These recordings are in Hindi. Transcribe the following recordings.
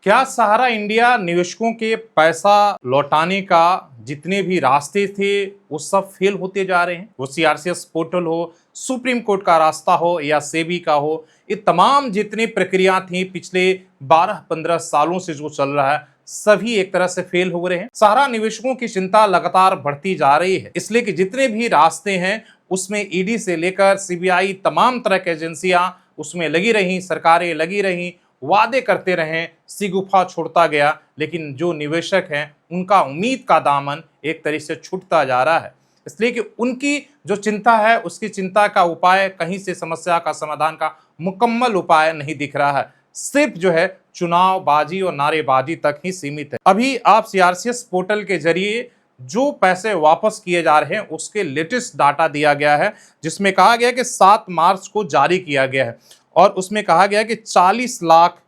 क्या सहारा इंडिया निवेशकों के पैसा लौटाने का जितने भी रास्ते थे वो सब फेल होते जा रहे हैं? वो सीआरसीएस पोर्टल हो, सुप्रीम कोर्ट का रास्ता हो या सेबी का हो, ये तमाम जितनी प्रक्रिया थी पिछले 12-15 सालों से जो चल रहा है, सभी एक तरह से फेल हो रहे हैं। सहारा निवेशकों की चिंता लगातार बढ़ती जा रही है, इसलिए कि जितने भी रास्ते हैं उसमें ईडी से लेकर सीबीआई तमाम तरह की एजेंसियां उसमें लगी रही, सरकारें लगी रही, वादे करते रहे, सिगुफा छोड़ता गया, लेकिन जो निवेशक हैं उनका उम्मीद का दामन एक तरह से छूटता जा रहा है। इसलिए कि उनकी जो चिंता है उसकी चिंता का उपाय कहीं से समस्या का समाधान का मुकम्मल उपाय नहीं दिख रहा है, सिर्फ जो है चुनावबाजी और नारेबाजी तक ही सीमित है। अभी आप सीआरसीएस पोर्टल के जरिए जो पैसे वापस किए जा रहे हैं उसके लेटेस्ट डाटा दिया गया है, जिसमें कहा गया कि 7 मार्च को जारी किया गया है और उसमें कहा गया कि 40 लाख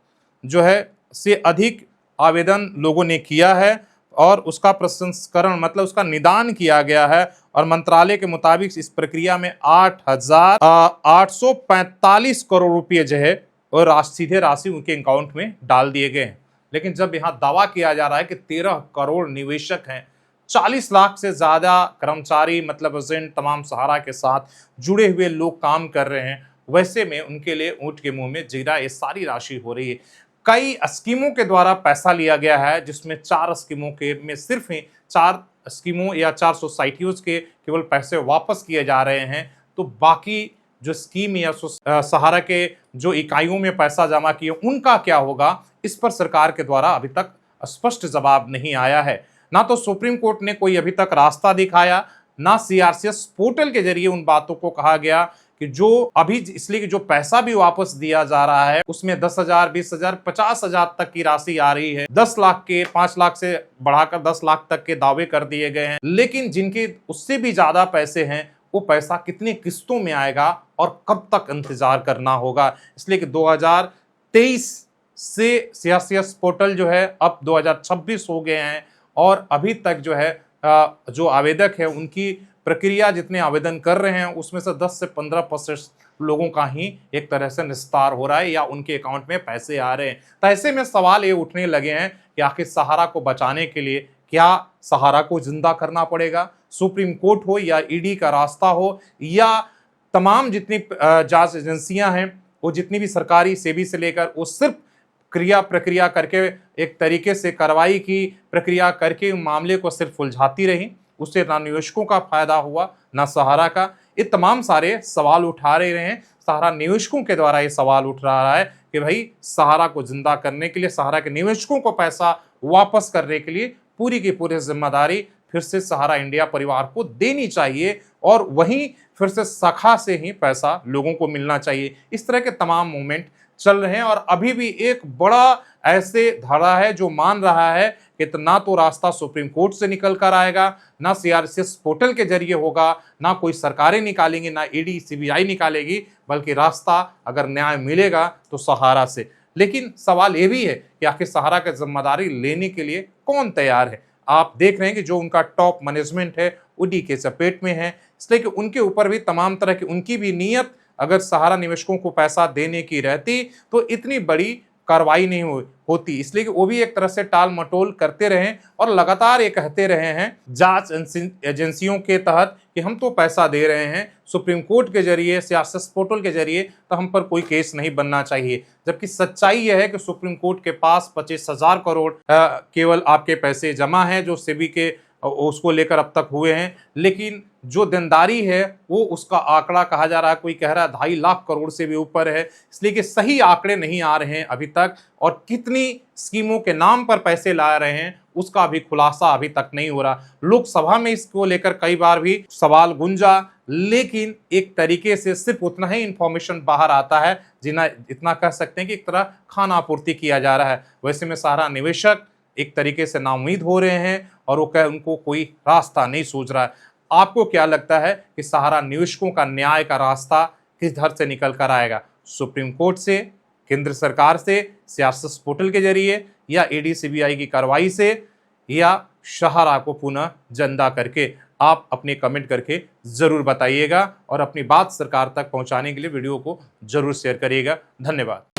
जो है से अधिक आवेदन लोगों ने किया है और उसका प्रसंस्करण मतलब उसका निदान किया गया है और मंत्रालय के मुताबिक इस प्रक्रिया में 8,845 करोड़ रुपए जो है और सीधे राशि उनके अकाउंट में डाल दिए गए हैं। लेकिन जब यहाँ दावा किया जा रहा है कि 13 करोड़ निवेशक हैं, 40 लाख से ज्यादा कर्मचारी मतलब एजेंट तमाम सहारा के साथ जुड़े हुए लोग काम कर रहे हैं, वैसे में उनके लिए ऊंट के मुंह में जीरा ये सारी राशि हो रही है। कई स्कीमों के द्वारा पैसा लिया गया है, जिसमें 4 स्कीमों के में सिर्फ ही 4 स्कीमों या 4 सोसाइटियों के केवल पैसे वापस किए जा रहे हैं। तो बाकी जो स्कीम या सहारा के जो इकाइयों में पैसा जमा किए उनका क्या होगा, इस पर सरकार के द्वारा अभी तक स्पष्ट जवाब नहीं आया है। ना तो सुप्रीम कोर्ट ने कोई अभी तक रास्ता दिखाया, ना सीआरसीएस पोर्टल के जरिए उन बातों को कहा गया कि जो अभी इसलिए कि जो पैसा भी वापस दिया जा रहा है उसमें 10,000, 20,000, 50,000 तक की राशि आ रही है। 10 लाख के 5 लाख से बढ़ाकर 10 लाख तक के दावे कर दिए गए हैं, लेकिन जिनके उससे भी ज्यादा पैसे हैं वो पैसा कितनी किस्तों में आएगा और कब तक इंतजार करना होगा। इसलिए कि 2023 से सीआरसीएस पोर्टल जो है अब 2026 हो गए हैं और अभी तक जो है जो आवेदक है उनकी प्रक्रिया जितने आवेदन कर रहे हैं उसमें से 10 से 15% लोगों का ही एक तरह से निस्तार हो रहा है या उनके अकाउंट में पैसे आ रहे हैं। तो ऐसे में सवाल ये उठने लगे हैं कि आखिर सहारा को बचाने के लिए क्या सहारा को जिंदा करना पड़ेगा, सुप्रीम कोर्ट हो या ईडी का रास्ता हो या तमाम जितनी जांच एजेंसियां हैं वो जितनी भी सरकारी सेबी से लेकर वो सिर्फ प्रक्रिया करके एक तरीके से कार्रवाई की प्रक्रिया करके मामले को सिर्फ उलझाती रही, उससे ना निवेशकों का फायदा हुआ ना सहारा का। ये तमाम सारे सवाल उठा रहे हैं, सहारा निवेशकों के द्वारा ये सवाल उठ रहा है कि भाई सहारा को जिंदा करने के लिए, सहारा के निवेशकों को पैसा वापस करने के लिए पूरी की पूरी जिम्मेदारी फिर से सहारा इंडिया परिवार को देनी चाहिए और वहीं फिर से सखा से ही पैसा लोगों को मिलना चाहिए। इस तरह के तमाम मूवमेंट चल रहे हैं और अभी भी एक बड़ा ऐसे धड़ा है जो मान रहा है कि तो ना तो रास्ता सुप्रीम कोर्ट से निकल कर आएगा, ना सीआरसीएस पोर्टल के जरिए होगा, ना कोई सरकारें निकालेंगी, ना ईडी सीबीआई निकालेगी, बल्कि रास्ता अगर न्याय मिलेगा तो सहारा से। लेकिन सवाल ये भी है कि आखिर सहारा की जिम्मेदारी लेने के लिए कौन तैयार है। आप देख रहे हैं कि जो उनका टॉप मैनेजमेंट है ईडी के चपेट में है, इसलिए कि उनके ऊपर भी तमाम तरह की उनकी भी नीयत अगर सहारा निवेशकों को पैसा देने की रहती तो इतनी बड़ी कार्रवाई नहीं होती। इसलिए कि वो भी एक तरह से टाल मटोल करते रहे और लगातार ये कहते रहे हैं जांच एजेंसियों के तहत कि हम तो पैसा दे रहे हैं सुप्रीम कोर्ट के जरिए, सीआरसीएस पोर्टल के जरिए, तो हम पर कोई केस नहीं बनना चाहिए। जबकि सच्चाई यह है कि सुप्रीम कोर्ट के पास 25,000 करोड़ केवल आपके पैसे जमा हैं जो सेबी के उसको लेकर अब तक हुए हैं, लेकिन जो देनदारी है वो उसका आंकड़ा कहा जा रहा है, कोई कह रहा है 2.5 लाख करोड़ से भी ऊपर है। इसलिए कि सही आंकड़े नहीं आ रहे हैं अभी तक और कितनी स्कीमों के नाम पर पैसे ला रहे हैं उसका भी खुलासा अभी तक नहीं हो रहा। लोकसभा में इसको लेकर कई बार भी सवाल गुंजा, लेकिन एक तरीके से सिर्फ उतना ही इंफॉर्मेशन बाहर आता है जितना इतना कह सकते हैं कि एक तरह खाना आपूर्ति किया जा रहा है। वैसे में सहारा निवेशक एक तरीके से नाउम्मीद हो रहे हैं और वो उनको कोई रास्ता नहीं सूझ रहा है। आपको क्या लगता है कि सहारा निवेशकों का न्याय का रास्ता किस धर से निकल कर आएगा? सुप्रीम कोर्ट से, केंद्र सरकार से, सीआरसीएस पोर्टल के जरिए या ईडी सीबीआई की कार्रवाई से, या सहारा को पुनः जिंदा करके? आप अपने कमेंट करके जरूर बताइएगा और अपनी बात सरकार तक पहुंचाने के लिए वीडियो को जरूर शेयर करिएगा। धन्यवाद।